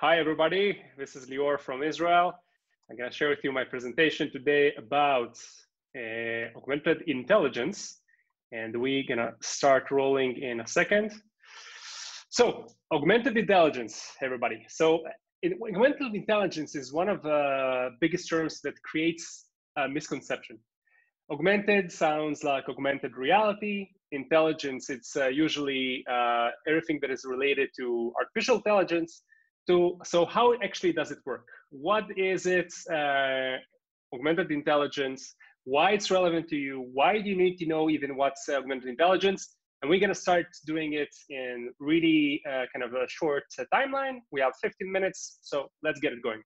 Hi, everybody. This is Lior from Israel. I'm going to share with you my presentation today about augmented intelligence. And we're going to start rolling in a second. So, augmented intelligence, everybody. So, augmented intelligence is one of the biggest terms that creates a misconception. Augmented sounds like augmented reality. Intelligence, it's usually everything that is related to artificial intelligence. So how actually does it work? What is it, augmented intelligence? Why it's relevant to you? Why do you need to know even what's augmented intelligence? And we're going to start doing it in really kind of a short timeline. We have 15 minutes, so let's get it going.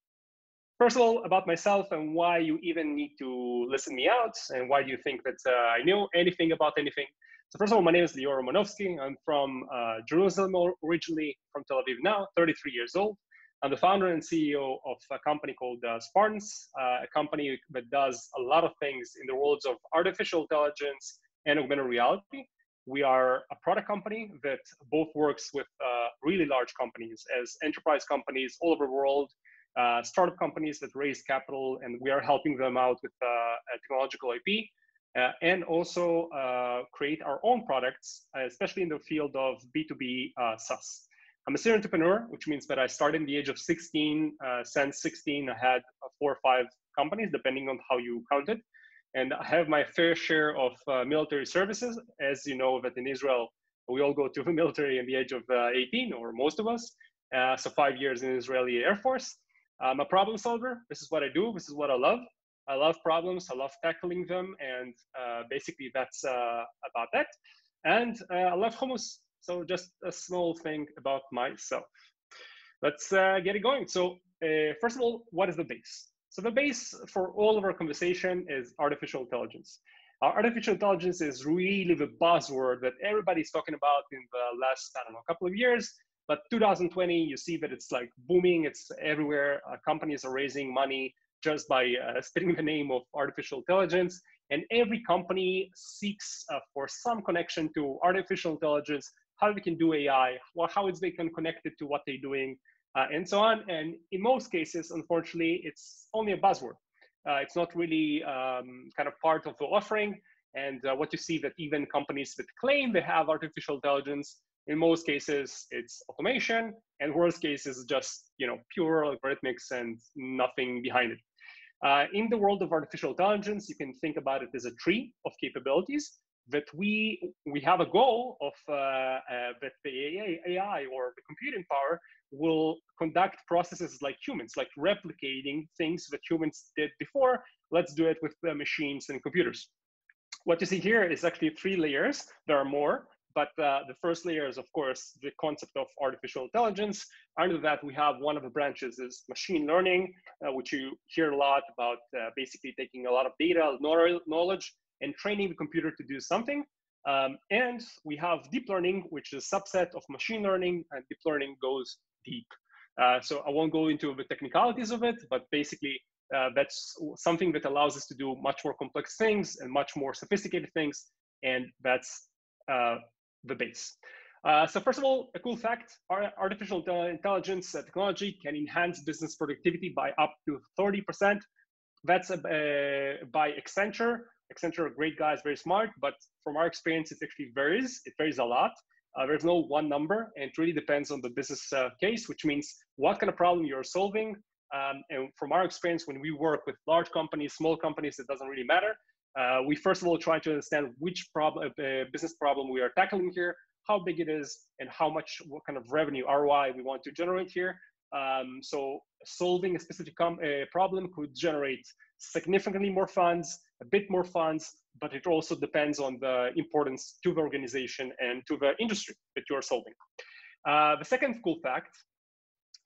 First of all, about myself and why you even need to listen me out, and why do you think that I know anything about anything. So first of all, my name is Lior Romanowsky. I'm from Jerusalem originally, from Tel-Aviv now, 33 years old. I'm the founder and CEO of a company called Spartans, a company that does a lot of things in the worlds of artificial intelligence and augmented reality. We are a product company that both works with really large companies as enterprise companies all over the world, startup companies that raise capital, and we are helping them out with technological IP. And also create our own products, especially in the field of B2B SaaS. I'm a serial entrepreneur, which means that I started at the age of 16. Since 16, I had 4 or 5 companies, depending on how you count it. And I have my fair share of military services. As you know, that in Israel, we all go to the military at the age of 18, or most of us. So 5 years in the Israeli Air Force. I'm a problem solver. This is what I do. This is what I love. I love problems, I love tackling them, and basically that's about that. And I love hummus, so just a small thing about myself. Let's get it going. So first of all, what is the base? So the base for all of our conversation is artificial intelligence. Artificial intelligence is really the buzzword that everybody's talking about in the last, I don't know, couple of years. But 2020, you see that it's like booming, it's everywhere. Companies are raising money just by spitting the name of artificial intelligence. And every company seeks for some connection to artificial intelligence, how they can do AI, how they can connect it to what they're doing, and so on. And in most cases, unfortunately, it's only a buzzword. It's not really kind of part of the offering. And what you see that even companies that claim they have artificial intelligence, in most cases, it's automation, and worst cases, just pure algorithmics and nothing behind it. In the world of artificial intelligence, you can think about it as a tree of capabilities that we have a goal of that the AI or the computing power will conduct processes like humans, like replicating things that humans did before. Let's do it with the machines and computers. What you see here is actually 3 layers. There are more. But the first layer is, of course, the concept of artificial intelligence. Under that, we have one of the branches is machine learning, which you hear a lot about, basically taking a lot of data, knowledge, and training the computer to do something. And we have deep learning, which is a subset of machine learning, and deep learning goes deep. So I won't go into the technicalities of it, but basically, that's something that allows us to do much more complex things and much more sophisticated things, and that's the base. So first of all, a cool fact, artificial intelligence technology can enhance business productivity by up to 30%. That's by Accenture. Accenture are great guys, very smart, but from our experience, it actually varies. It varies a lot. There's no one number, and it really depends on the business case, which means what kind of problem you're solving. And from our experience, when we work with large companies, small companies, it doesn't really matter. We first of all try to understand which business problem we are tackling here, how big it is, and what kind of revenue ROI we want to generate here. So solving a specific problem could generate significantly more funds, a bit more funds, but it also depends on the importance to the organization and to the industry that you are solving. The second cool fact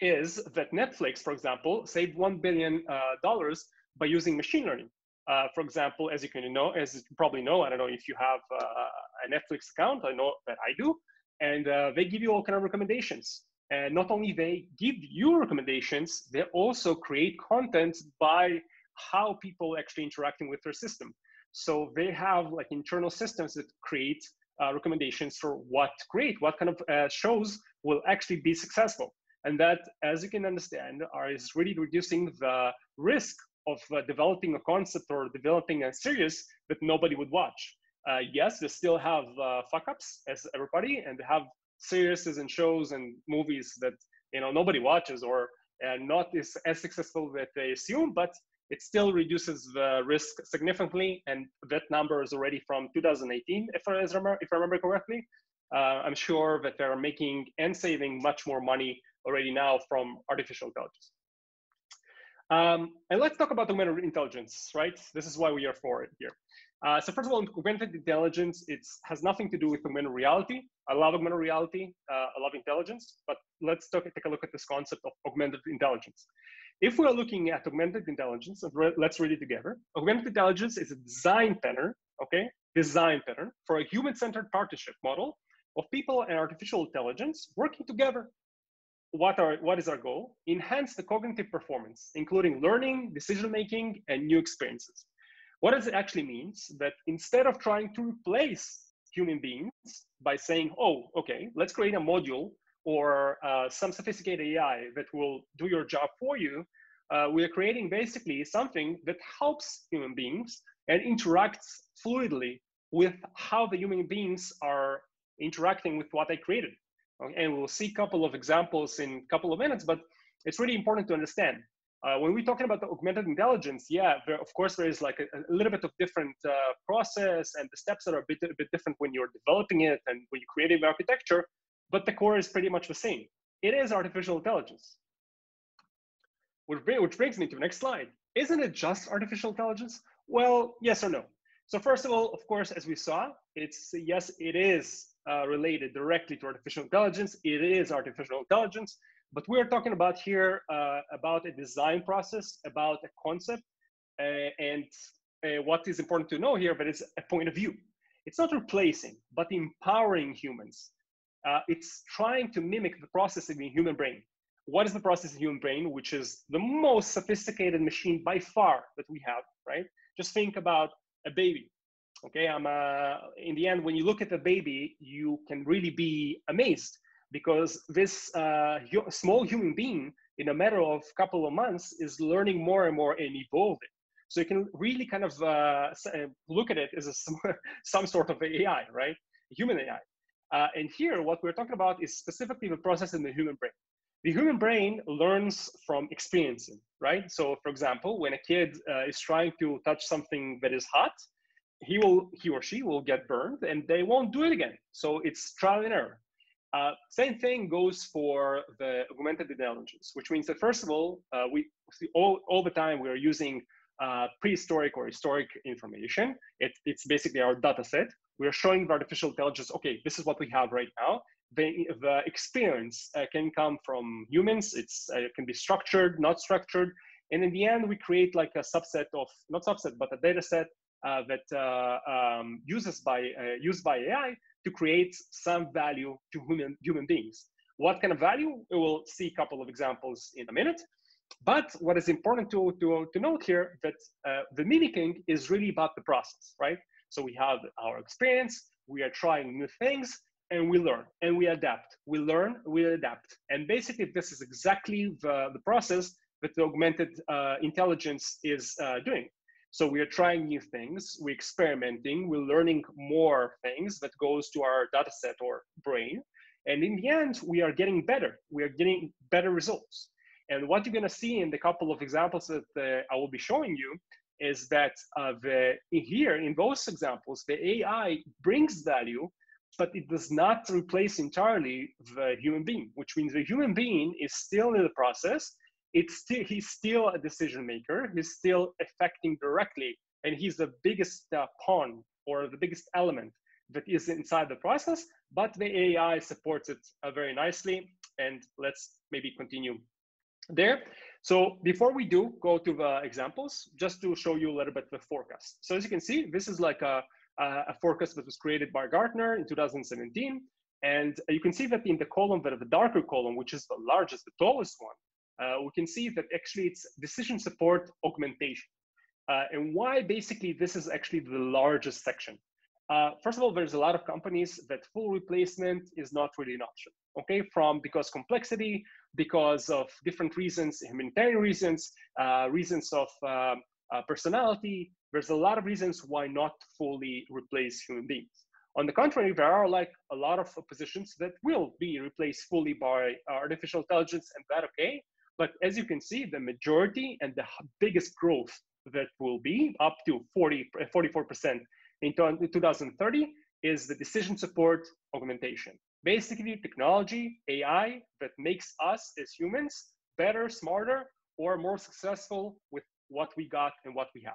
is that Netflix, for example, saved $1 billion by using machine learning. For example, as you probably know, I don't know if you have a Netflix account, I know that I do, and they give you all kind of recommendations. And not only they give you recommendations, they also create content by how people actually interacting with their system. So they have like internal systems that create recommendations for what kind of shows will actually be successful. And that, as you can understand, is really reducing the risk of developing a concept or developing a series that nobody would watch. Yes, they still have fuck-ups as everybody, and they have series and shows and movies that nobody watches or not as successful that they assume, but it still reduces the risk significantly. And that number is already from 2018, if I remember correctly. I'm sure that they're making and saving much more money already now from artificial intelligence. And let's talk about augmented intelligence, right? This is why we are for it here. So first of all, augmented intelligence, it has nothing to do with augmented reality. I love augmented reality, I love intelligence, but let's take a look at this concept of augmented intelligence. If we are looking at augmented intelligence, let's read it together. Augmented intelligence is a design pattern, okay? Design pattern for a human-centered partnership model of people and artificial intelligence working together. What is our goal? Enhance the cognitive performance, including learning, decision-making, and new experiences. What does it actually mean? That instead of trying to replace human beings by saying, oh, okay, let's create a module or some sophisticated AI that will do your job for you, we are creating basically something that helps human beings and interacts fluidly with how the human beings are interacting with what I created. And we'll see a couple of examples in a couple of minutes, but it's really important to understand. When we're talking about the augmented intelligence, yeah, of course, there is like a little bit of different process and the steps that are a bit different when you're developing it and when you're creating the architecture, but the core is pretty much the same. It is artificial intelligence. Which brings me to the next slide. Isn't it just artificial intelligence? Well, yes or no. So first of all, of course, as we saw, yes, it is related directly to artificial intelligence. It is artificial intelligence, but we're talking about here about a design process, about a concept, and what is important to know here, that it's a point of view. It's not replacing, but empowering humans. It's trying to mimic the process in the human brain. What is the process in the human brain, which is the most sophisticated machine by far that we have, right? Just think about a baby. Okay, in the end, when you look at a baby, you can really be amazed because this small human being, in a matter of a couple of months, is learning more and more and evolving. So you can really kind of look at it as some sort of AI, right? Human AI. And here, what we're talking about is specifically the process in the human brain. The human brain learns from experiencing, right? So, for example, when a kid is trying to touch something that is hot, he or she will get burned and they won't do it again. So it's trial and error. Same thing goes for the augmented intelligence, which means that first of all, all the time we are using prehistoric or historic information. It's basically our data set. We are showing the artificial intelligence, okay, this is what we have right now. The experience can come from humans. It can be structured, not structured. And in the end, we create like a subset of, not subset, but a data set that used by AI to create some value to human beings. What kind of value? We'll see a couple of examples in a minute. But what is important to note here that the mimicking is really about the process, right? So we have our experience, we are trying new things, and we learn, and we adapt. We learn, we adapt. And basically, this is exactly the process that the augmented intelligence is doing. So we are trying new things, we're experimenting, we're learning more things that goes to our data set or brain. And in the end, we are getting better. We are getting better results. And what you're gonna see in the couple of examples that I will be showing you is that here in those examples, the AI brings value, but it does not replace entirely the human being, which means the human being is still in the process. He's still a decision maker. He's still affecting directly, and he's the biggest pawn or the biggest element that is inside the process. But the AI supports it very nicely. And let's maybe continue there. So before we do go to the examples, just to show you a little bit the forecast. So as you can see, this is like a forecast that was created by Gartner in 2017. And you can see that in the column, the darker column, which is the largest, the tallest one, we can see that actually it's decision support augmentation. And why basically this is actually the largest section. First of all, there's a lot of companies that full replacement is not really an option, okay? Because complexity, because of different reasons, humanitarian reasons, reasons of personality. There's a lot of reasons why not fully replace human beings. On the contrary, there are like a lot of positions that will be replaced fully by artificial intelligence, and that okay. But as you can see, the majority and the biggest growth that will be up to 44% in 2030 is the decision support augmentation. Basically, technology, AI, that makes us as humans better, smarter, or more successful with what we got and what we have.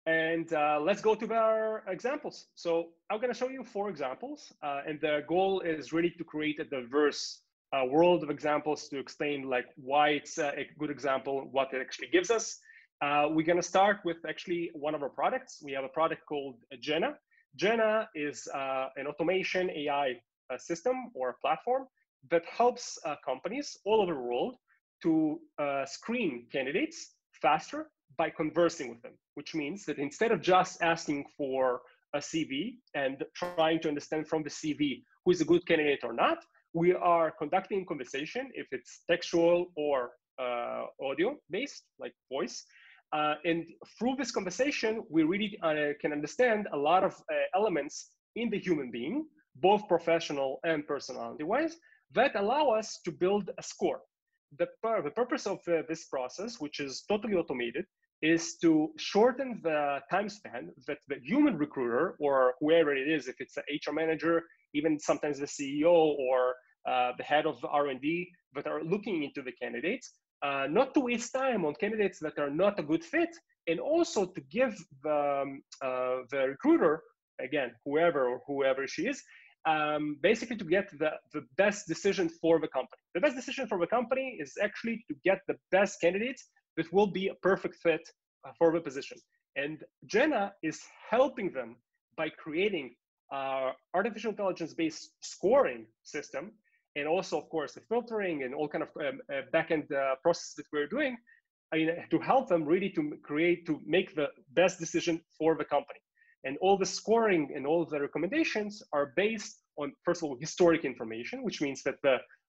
And let's go to our examples. So I'm going to show you 4 examples, and the goal is really to create a diverse world of examples to explain like why it's a good example, what it actually gives us. We're going to start with actually one of our products. We have a product called Jenna. Jenna is an automation AI system or platform that helps companies all over the world to screen candidates faster by conversing with them, which means that instead of just asking for a CV and trying to understand from the CV who is a good candidate or not, we are conducting conversation, if it's textual or audio based, like voice. And through this conversation, we really can understand a lot of elements in the human being, both professional and personality-wise, that allow us to build a score. The purpose of this process, which is totally automated, is to shorten the time span that the human recruiter or whoever it is, if it's an HR manager, even sometimes the CEO or the head of R&D that are looking into the candidates, not to waste time on candidates that are not a good fit, and also to give the recruiter, again, whoever she is, basically to get the best decision for the company. The best decision for the company is actually to get the best candidates that will be a perfect fit for the position. And Jenna is helping them by creating artificial intelligence-based scoring system, and also, of course, the filtering and all kind of backend process that we're doing, to help them really to make the best decision for the company. And all the scoring and all the recommendations are based on, first of all, historic information, which means that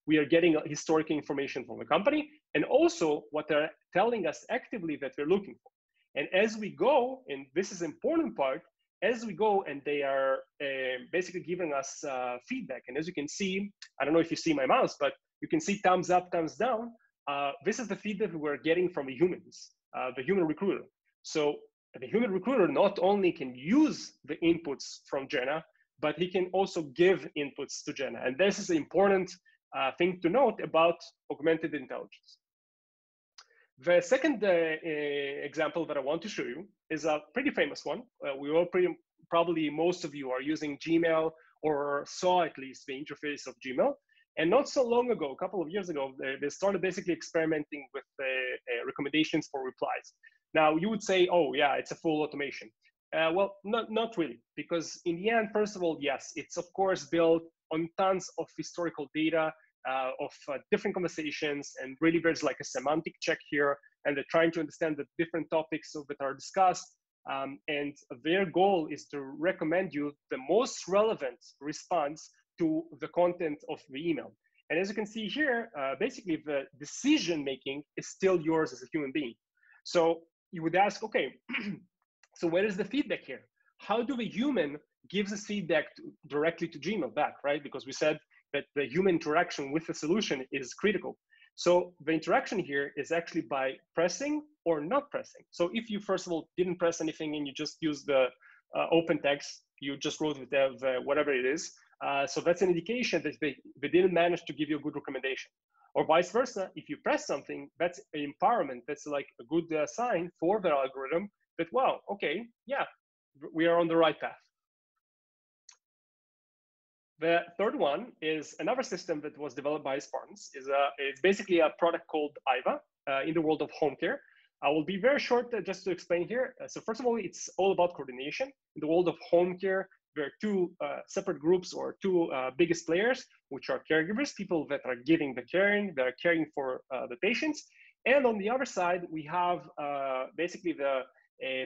we are getting historic information from the company, and also what they're telling us actively that they're looking for. And as we go, and this is an important part, as we go and they are basically giving us feedback. And as you can see, I don't know if you see my mouse, but you can see thumbs up, thumbs down. This is the feedback we're getting from the humans, the human recruiter. So the human recruiter not only can use the inputs from Jenna, but he can also give inputs to Jenna. And this is an important thing to note about augmented intelligence. The second example that I want to show you is a pretty famous one. We all probably most of you are using Gmail or saw at least the interface of Gmail. And not so long ago, a couple of years ago, they started basically experimenting with recommendations for replies. Now you would say, oh yeah, it's a full automation. Well, not really, because in the end, first of all, yes, it's of course built on tons of historical data of different conversations, and really there's like a semantic check here, and they're trying to understand the different topics that are discussed, and their goal is to recommend you the most relevant response to the content of the email. And as you can see here, basically the decision making is still yours as a human being. So you would ask, okay, so where is the feedback here? How do the human gives us feedback directly to Gmail back, right? Because we said that the human interaction with the solution is critical. So the interaction here is actually by pressing or not pressing. So if you, first of all, didn't press anything and you just use the open text, you just wrote with whatever it is. So that's an indication that they didn't manage to give you a good recommendation. Or vice versa, if you press something, that's empowerment. That's like a good sign for the algorithm that, wow, okay, yeah, we are on the right path. The third one is another system that was developed by Spartans. It's basically a product called Iva in the world of home care. I will be very short just to explain here. So first of all, it's all about coordination. In the world of home care, there are two separate groups or two biggest players, which are caregivers, people that are giving the caring, that are caring for the patients. And on the other side, we have basically the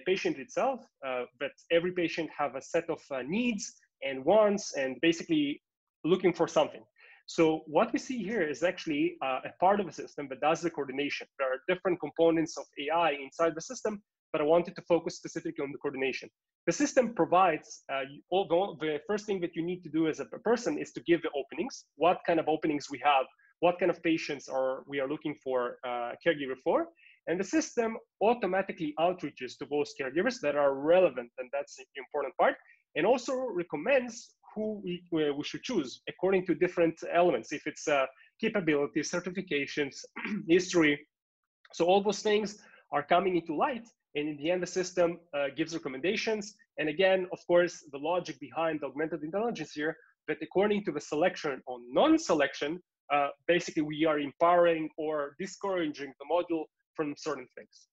patient itself, but every patient have a set of needs and wants and basically looking for something. So what we see here is actually a part of a system that does the coordination. There are different components of AI inside the system, but I wanted to focus specifically on the coordination. The system provides, the first thing that you need to do as a person is to give the openings, what kind of openings we have, what kind of patients we are looking for a caregiver for, and the system automatically outreaches to those caregivers that are relevant, and that's the important part, and also recommends who we should choose according to different elements, if it's capabilities, certifications, history. So all those things are coming into light, and in the end, the system gives recommendations. And again, of course, the logic behind the augmented intelligence here, that according to the selection or non-selection, basically we are empowering or discouraging the model from certain things.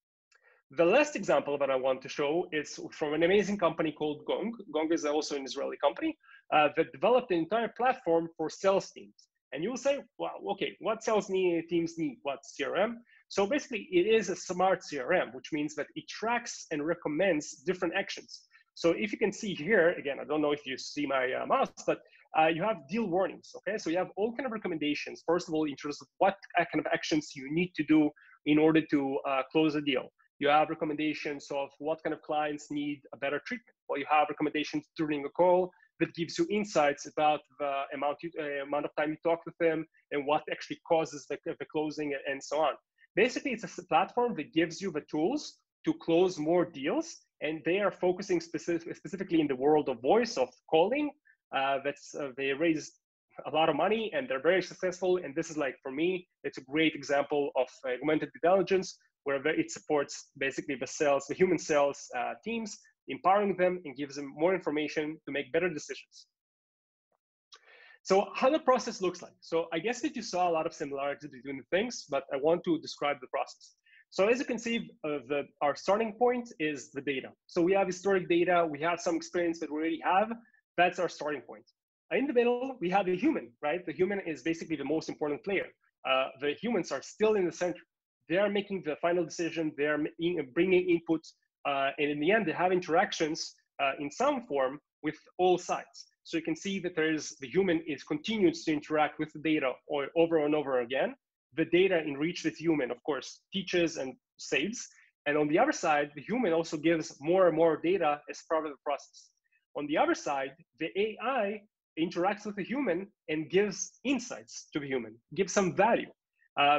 The last example that I want to show is from an amazing company called Gong. Gong is also an Israeli company that developed an entire platform for sales teams. And you'll say, well, okay, what sales teams need? What CRM? So basically, it is a smart CRM, which means that it tracks and recommends different actions. So if you can see here, again, I don't know if you see my mouse, but you have deal warnings, okay? So you have all kind of recommendations. First of all, in terms of what kind of actions you need to do in order to close a deal. You have recommendations of what kind of clients need a better treatment. Or you have recommendations during a call that gives you insights about the amount of time you talk with them and what actually causes the closing and so on. Basically, it's a platform that gives you the tools to close more deals, and they are focusing specifically in the world of voice, of calling. They raised a lot of money and they're very successful. And this is like, for me, it's a great example of augmented intelligence, where it supports basically the human sales teams, empowering them and gives them more information to make better decisions. So how the process looks like. So I guess that you saw a lot of similarities between the things, but I want to describe the process. So as you can see, our starting point is the data. So we have historic data, we have some experience that we already have. That's our starting point. In the middle, we have the human, right? The human is basically the most important player. The humans are still in the center. They are making the final decision. They are bringing input, and in the end, they have interactions in some form with all sides. So you can see that the human continues to interact with the data over and over again. The data enriched with human, of course, teaches and saves. And on the other side, the human also gives more and more data as part of the process. On the other side, the AI interacts with the human and gives insights to the human, gives some value.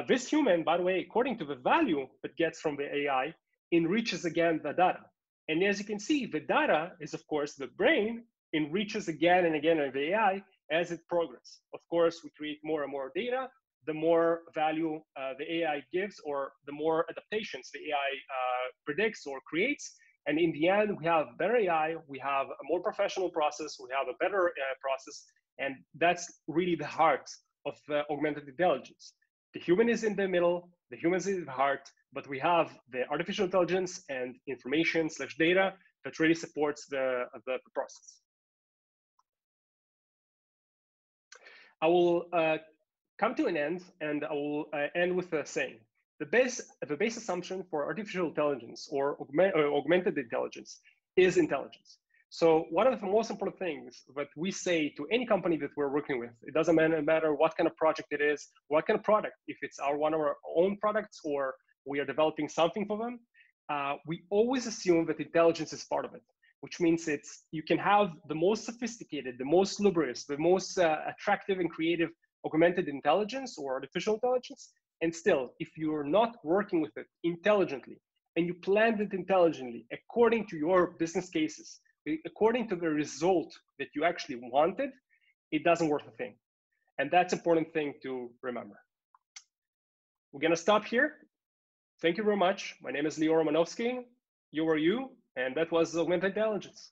This human, by the way, according to the value it gets from the AI, enriches again the data. And as you can see, the data is, of course, the brain enriches again and again the AI as it progresses. Of course, we create more and more data, the more value the AI gives, or the more adaptations the AI predicts or creates. And in the end, we have better AI, we have a more professional process, we have a better process, and that's really the heart of augmented intelligence. The human is in the middle, the human is in the heart, but we have the artificial intelligence and information/data that really supports the process. I will come to an end, and I will end with a saying. The base assumption for artificial intelligence or augmented intelligence is intelligence. So one of the most important things that we say to any company that we're working with, it doesn't matter what kind of project it is, what kind of product, if it's one of our own products or we are developing something for them, we always assume that intelligence is part of it, which means you can have the most sophisticated, the most laborious, the most attractive and creative augmented intelligence or artificial intelligence, and still, if you're not working with it intelligently and you planned it intelligently according to your business cases, according to the result that you actually wanted, it doesn't worth a thing. And that's an important thing to remember. We're gonna stop here. Thank you very much. My name is Lior Romanowsky. You are you, and that was Augmented Intelligence.